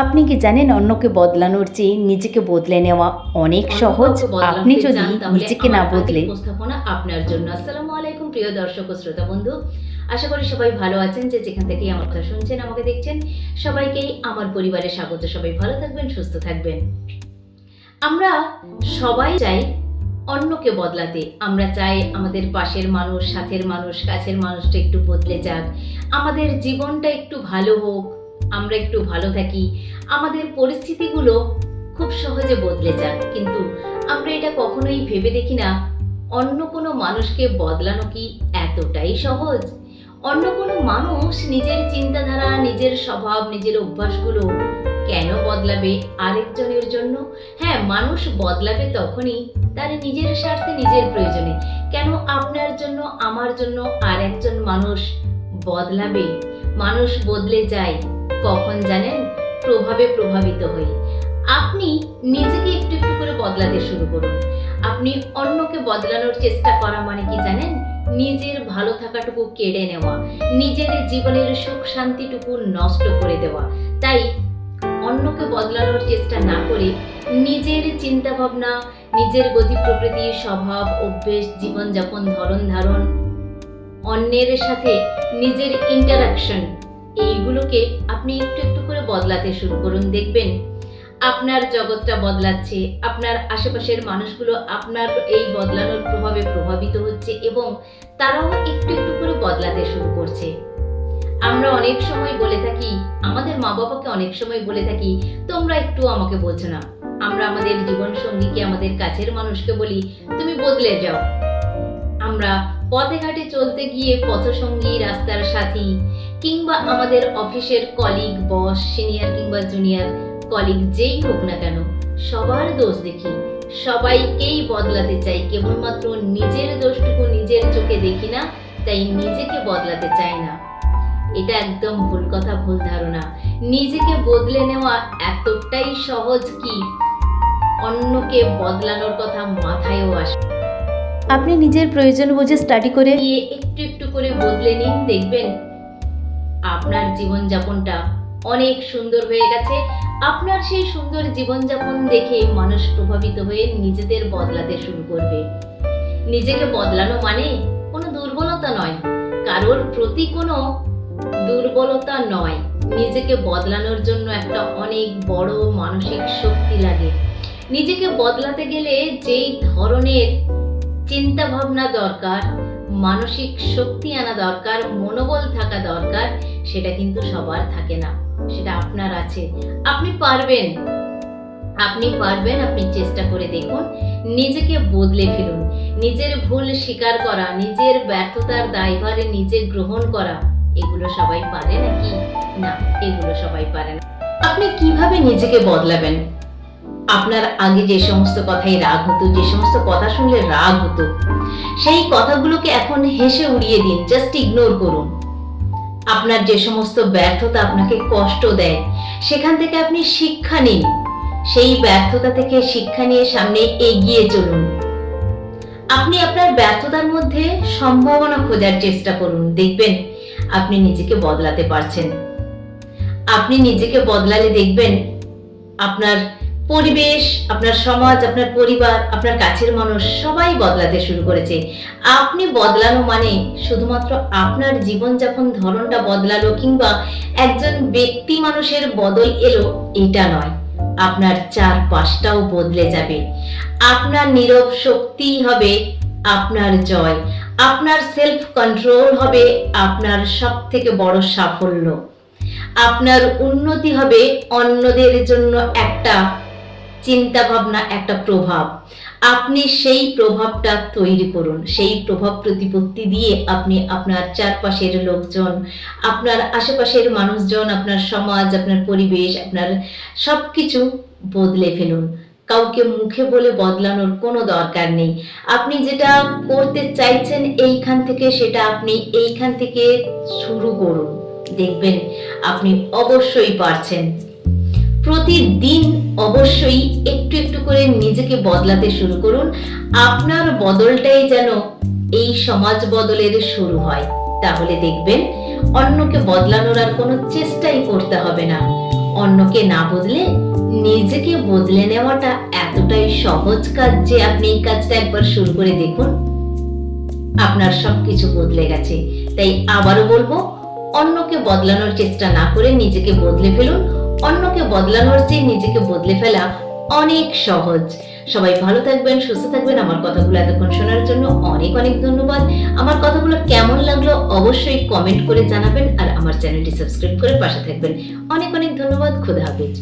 আপনি কি জানেন অন্যকে বদলানোর চেয়ে নিজেকে বদলে নেওয়া অনেক সহজ। আপনি যদি নিজেকে না বদলে উপস্থাপনা আপনার জন্য। আসসালামু আলাইকুম প্রিয় দর্শক ও শ্রোতা বন্ধু, আশা করি সবাই ভালো আছেন। যে যেখান থেকে আমার কথা শুনছেন, আমাকে দেখছেন, সবাইকেই আমার পরিবারে স্বাগত। সবাই ভালো থাকবেন, সুস্থ থাকবেন। আমরা সবাই চাই অন্যকে বদলাতে। আমরা চাই আমাদের পাশের মানুষ, সাথের মানুষ, কাছের মানুষটা একটু বদলে যাক, আমাদের জীবনটা একটু ভালো হোক, আমরা একটু ভালো থাকি, আমাদের পরিস্থিতিগুলো খুব সহজে বদলে যাক। কিন্তু আমরা এটা কখনোই ভেবে দেখি না অন্য কোনো মানুষকে বদলানো কি এতটাই সহজ। অন্য কোনো মানুষ নিজের চিন্তাধারা, নিজের স্বভাব, নিজের অভ্যাসগুলো কেন বদলাবে আরেকজনের জন্য? হ্যাঁ, মানুষ বদলাবে তখনই তার নিজের স্বার্থে, নিজের প্রয়োজনে। কেন আপনার জন্য, আমার জন্য আর একজন মানুষ বদলাবে? মানুষ বদলে যায় কখন জানেন? প্রভাবে প্রভাবিত হয়ে। আপনি নিজেকে একটু একটু করে বদলাতে শুরু করুন। আপনি অন্যকে বদলানোর চেষ্টা করা মানে কি জানেন? নিজের ভালো থাকাটুকু কেড়ে নেওয়া, নিজের জীবনের সুখ শান্তিটুকু নষ্ট করে দেওয়া। তাই অন্যকে বদলানোর চেষ্টা না করে নিজের চিন্তা ভাবনা, নিজের গতি প্রকৃতি, স্বভাব, অভ্যেস, জীবনযাপন, ধরন ধারণ, অন্যের সাথে নিজের ইন্টারাকশন, এইগুলোকে আপনি একটু একটু করে বদলাতে শুরু করুন। দেখবেন আপনার জগৎটা বদলাচ্ছে, আপনার আশেপাশের মানুষগুলো আপনার এই বদলানোর প্রভাবে প্রভাবিত হচ্ছে এবং তারাও একটু একটু করে বদলাতে শুরু করছে। আমরা অনেক সময় বলে থাকি, আমাদের মা বাবাকে অনেক সময় বলে থাকি, তোমরা একটু আমাকে বোঝো না। আমরা আমাদের জীবন সঙ্গীকে, আমাদের কাছের মানুষকে বলি, তুমি বদলে যাও। আমরা পথে ঘাটে চলতে গিয়ে পথসঙ্গী, রাস্তার সাথী কিংবা আমাদের অফিসের কলিগ, বস, সিনিয়র কিংবা জুনিয়র কলিগ, যেই হোক না কেন, সবার দোষ দেখি, সবাইকেই বদলাতে চাই। কেবলমাত্র নিজের দোষটুকু নিজের চোখে দেখি না, তাই নিজেকে বদলাতে চাই না। এটা একদম ভুল কথা, ভুল ধারণা। নিজেকে বদলে নেওয়া এতটাই সহজ কি অন্যকে বদলানোর কথা মাথায়ও আসে। আপনি নিজের প্রয়োজন বুঝে স্টাডি করে একটু একটু করে বদলে নিন, দেখবেন আপনার জীবনযাপনটা অনেক সুন্দর হয়ে গেছে। আপনার সেই সুন্দর জীবনযাপন দেখে মানুষ প্রভাবিত হয়ে নিজেদের বদলাতে শুরু করবে। নিজেকে বদলানো মানে কোনো দুর্বলতা নয়, কারোর প্রতি কোনো দুর্বলতা নয়। নিজেকে বদলানোর জন্য একটা অনেক বড় মানসিক শক্তি লাগে। নিজেকে বদলাতে গেলে যেই ধরনের চিন্তা ভাবনা দরকার, মানসিক শক্তি আনা দরকার, মনোবল থাকা দরকার, সেটা কিন্তু সবার থাকে না। সেটা আপনার আছে। আপনি পারবেন, আপনি পারবেন। আপনি চেষ্টা করে দেখুন, নিজেকে বদলে ফেলুন। নিজের ভুল স্বীকার করা, নিজের ব্যর্থতার দায়ভারে নিজে গ্রহণ করা, এগুলো সবাই পারে নাকি? না, এগুলো সবাই পারে না। আপনি কিভাবে নিজেকে বদলাবেন? আপনার আগে যে সমস্ত কথাই রাগ হতো, যে সমস্ত কথা শুনলে রাগ হতো, সেই কথাগুলোকে এখন হেসে উড়িয়ে দিন, জাস্ট ইগনোর করুন। আপনার যে সমস্ত ব্যর্থতা আপনাকে কষ্ট দেয়, সেখান থেকে আপনি শিক্ষা নিন। সেই ব্যর্থতা থেকে শিক্ষা নিয়ে সামনে এগিয়ে চলুন। আপনি আপনার ব্যর্থতার মধ্যে সম্ভাবনা খোঁজার চেষ্টা করুন। দেখবেন আপনি নিজেকে বদলাতে পারছেন। আপনি নিজেকে বদলালে দেখবেন আপনার পরিবেশ, আপনার সমাজ, আপনার পরিবার, আপনার কাছের মানুষ সবাই বদলাতে শুরু করেছে। আপনি বদলানো মানে শুধুমাত্র আপনার জীবনযাপন ধরনটা বদলালো কিংবা একজন ব্যক্তি মানুষের বদল এলো, এটা নয়। আপনার চারপাশটাও বদলে যাবে। আপনার নীরব শক্তি হবে আপনার জয়। আপনার সেলফ কন্ট্রোল হবে আপনার সবথেকে বড় সাফল্য। আপনার উন্নতি হবে অন্যদের জন্য একটা চিন্তা ভাবনা, একটা প্রভাব। আপনি সেই প্রভাবটা তৈরি করুন। সেই প্রভাব প্রতিপত্তি দিয়ে আপনি আপনার চারপাশের লোকজন, আপনার আশেপাশের মানুষজন, আপনার সমাজ, আপনার পরিবেশ, আপনার সবকিছু বদলে ফেলুন। কাউকে মুখে বলে বদলানোর কোনো দরকার নেই। আপনি যেটা করতে চাইছেন এইখান থেকে, সেটা আপনি এইখান থেকে শুরু করুন। দেখবেন আপনি অবশ্যই পারছেন। প্রতিদিন অবশ্যই একটু একটু করে নিজেকে বদলাতে শুরু করুন। আপনার বদলটাই যেন এই সমাজ বদলের শুরু হয়। তাহলে দেখবেন অন্যকে বদলানোর আর কোনো চেষ্টাই করতে হবে না। অন্যকে না বদলে নিজেকে বদলে নেওয়াটা এতটাই সহজ কাজ যে আপনি এই কাজটা একবার শুরু করে দেখুন, আপনার সবকিছু বদলে গেছে। তাই আবারও বলবো, অন্যকে বদলানোর চেষ্টা না করে নিজেকে বদলে ফেলুন। অন্যকে বদলানোর চেয়ে নিজেকে বদলে ফেলা অনেক সহজ। সবাই ভালো থাকবেন, সুস্থ থাকবেন। আমার কথাগুলো এতক্ষণ শোনার জন্য অনেক অনেক ধন্যবাদ। আমার কথাগুলো কেমন লাগলো অবশ্যই কমেন্ট করে জানাবেন, আর আমার চ্যানেলটি সাবস্ক্রাইব করে পাশে থাকবেন। অনেক অনেক ধন্যবাদ। খোদা হাফেজ।